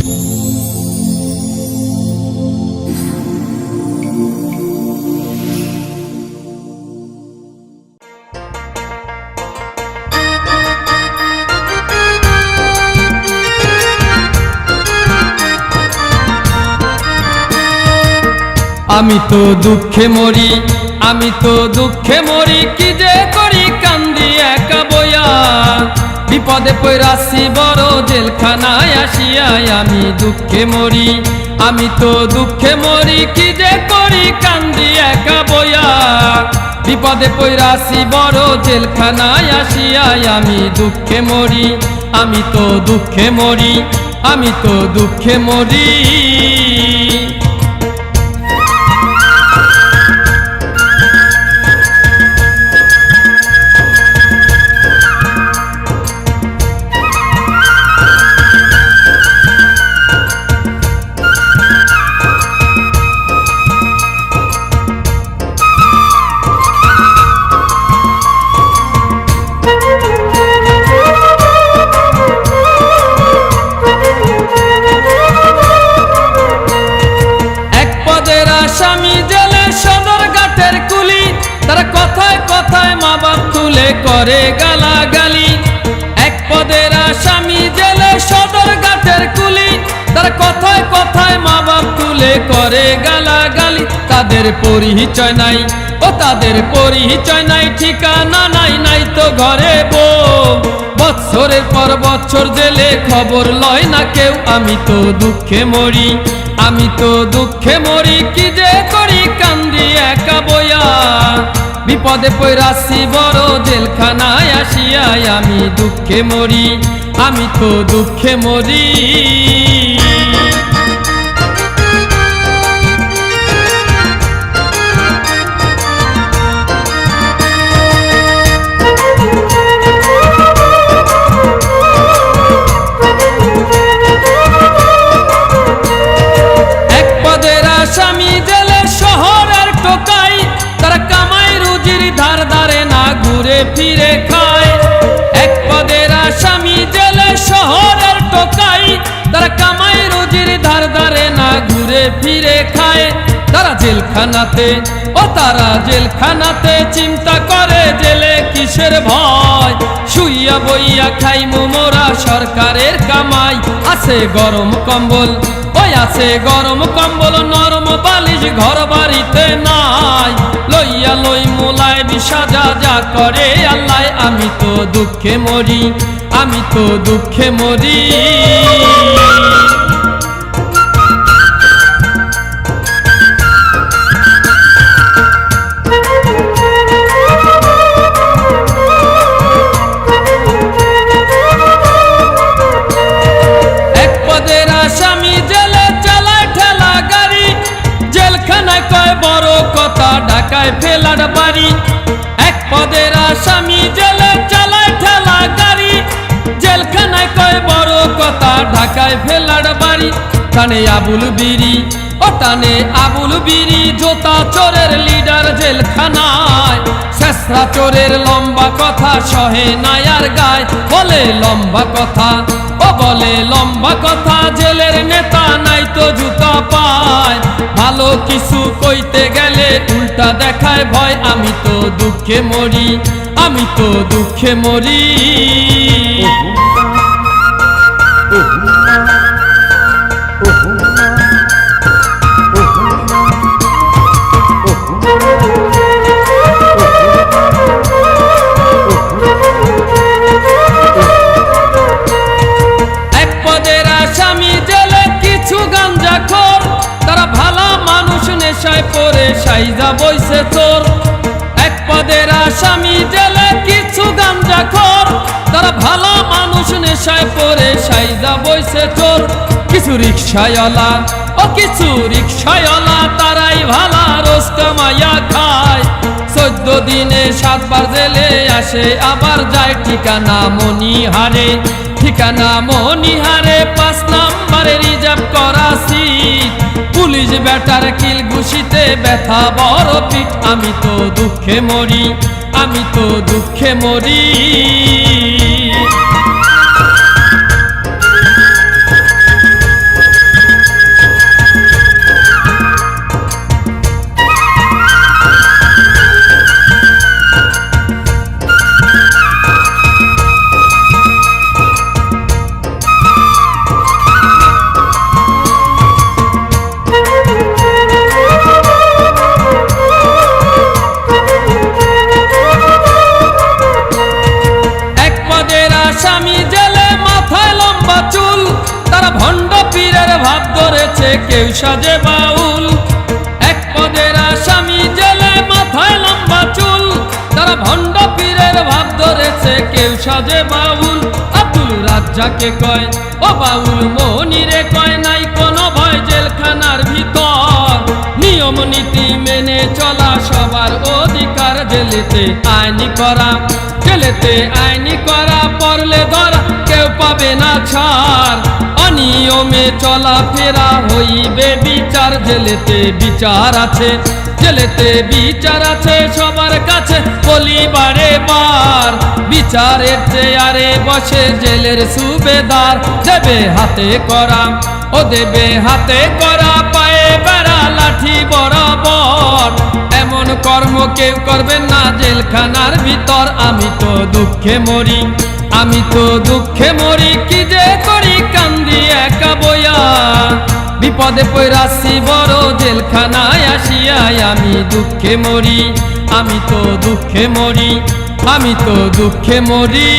আমি তো দুঃখে মরি, আমি তো দুঃখে মরি, কি যে করি কান্দি একা বইয়া। বিপদে পড়াছি বড় জেলখানায় আসিয়া, আমি দুঃখে মরি, আমি তো দুঃখে মরি, কি যে করি কান্দি একা বইয়া। বিপদে পড়াছি বড় জেলখানায় আসিয়া, আমি দুঃখে মরি, আমি তো দুঃখে মরি, আমি তো দুঃখে মরি। করে গালাগালি, এক পদের আসামি জেলে সদর ঘাটের কুলি, তার কথায় কথায় মা বাপ তুলে করে গালাগালি। তাদের পরিচয় নাই, ও তাদের পরিচয় নাই, ঠিকানা নাই, নাই তো ঘরে বউ। বৎসরের পর বছর জেলে খবর লয় না কেউ, আমি তো দুঃখে মরি, আমি তো দুঃখে মরি, কি যে করি কান্দি একা বইয়া। বিপদে পড়াছি বড় জেলখানায় আসিয়া, আমি দুঃখে মরি, আমি তো দুঃখে মরি। এক পদের আসামি জেলে শহরের টোকাই, তারা কামাই রুজির ধার ধারে না ঘুরে ফিরে খায়। এক পদের আসামি জেলে শহরের টোকাই, তারা কামাই রুজির ধার ধারে না ঘুরে ফিরে খায়। তারা জেলখানাতে, ও তারা জেলখানাতে চিন্তা করে জেলে কিসের ভয়। শুইয়া বইয়া খাইমু মোরা সরকারের কামাই, আছে গরম কম্বল, ওই আছে গরম কম্বল, নরম বালিশ ঘর বাড়িতে নাই। লইয়া লই মোলায় বিষাজা যা করে আল্লাহ, আমি তো দুঃখে মরি, আমি তো দুঃখে মরি। এক পদের আসামি জেলে চালায় ঠেলা গাড়ি, জেলখানায় কয় বড় কথা ঢাকায় ফেলার বাড়ি। এক পদের আসামি জেলে চালায় ঠেলা গাড়ি, জেলখানায় কয় বড় কথা ঢাকায় ফেলার বাড়ি। টানে আবুল বিড়ি, ও টানে আবুল বিড়ি, জোতা চোরের লিডার জেলখানায়। শেষরা চোরের লম্বা কথা সহে নায়ার গায়, বলে লম্বা কথা, ও বলে লম্বা কথা, জেলের নেতা নাই তো জুতা পায়। ভালো কিছু কইতে গেলে উল্টা দেখায় ভয়, আমি তো দুঃখে মরি, আমি তো দুঃখে মরি। এক পদের আসামি জেলে কিছু গাঞ্জাখোর, তারা ভালা মানুষ নেশায় পড়ে সাইজা বইছে চোর। এক পদের আসামি জেলে কিছু গাঞ্জাখোর, তারা ভালা মানুষ নেশায় পড়ে সাইজা বইছে চোর। কিছু রিকশাওয়ালা, ও কিছু রিকশাওয়ালা, তারাই ভালা রোজ কামাইয়া খায়। 14 দিনে 7 বার জেলে আসে আবার যায়, ঠিকানা মনিহারে, ঠিকানা মনিহারে, 5 নম্বরে রিজার্ভ করা সিট। পুলিশ বেটার কিল ঘুষিতে ব্যথা বড় পিঠ, আমি তো দুঃখে মরি, আমি তো দুঃখে মরি। তারা ভণ্ড পীরের ভাব ধরেছে, কেউ সাজে বাউল। এক পদের আসামি জেলে, মাথায় লম্বা চুল, তারা ভণ্ড পীরের ভাব ধরেছে, কেউ সাজে বাউল। আব্দুল রাজ্জাককে কয় ও বাউল, মনিরে কয় নাই কোনো ভয় জেলখানার ভিতর। নিয়ম নীতি মেনে চলা সবার অধিকার, জেলেতে আইনি করা, জেলেতে আইনি করা, পড়লে ধরা কেউ পাবে না ছাড়। অনিয়মে চলাফেরা হইবে বিচার, জেলেতে বিচার আছে, জেলেতে বিচার আছে সবার কাছে বলি বারে বার। বিচারের চেয়ারে বসে জেলের সুবেদার, দেবে হাতে করা, ও দেবে হাতে করা, পায়ে বেড়া লাঠি বরাবর। এমন কর্ম কেউ করবেন না জেলখানার ভিতর। আমি তো দুঃখে মরি, আমি তো দুঃখে মরি, কি যে করি কান্দি একা বইয়া। বিপদে পড়াছি বড় জেলখানায় আসিয়াই, আমি দুঃখে মরি, আমি তো দুঃখে মরি, আমি তো দুঃখে মরি।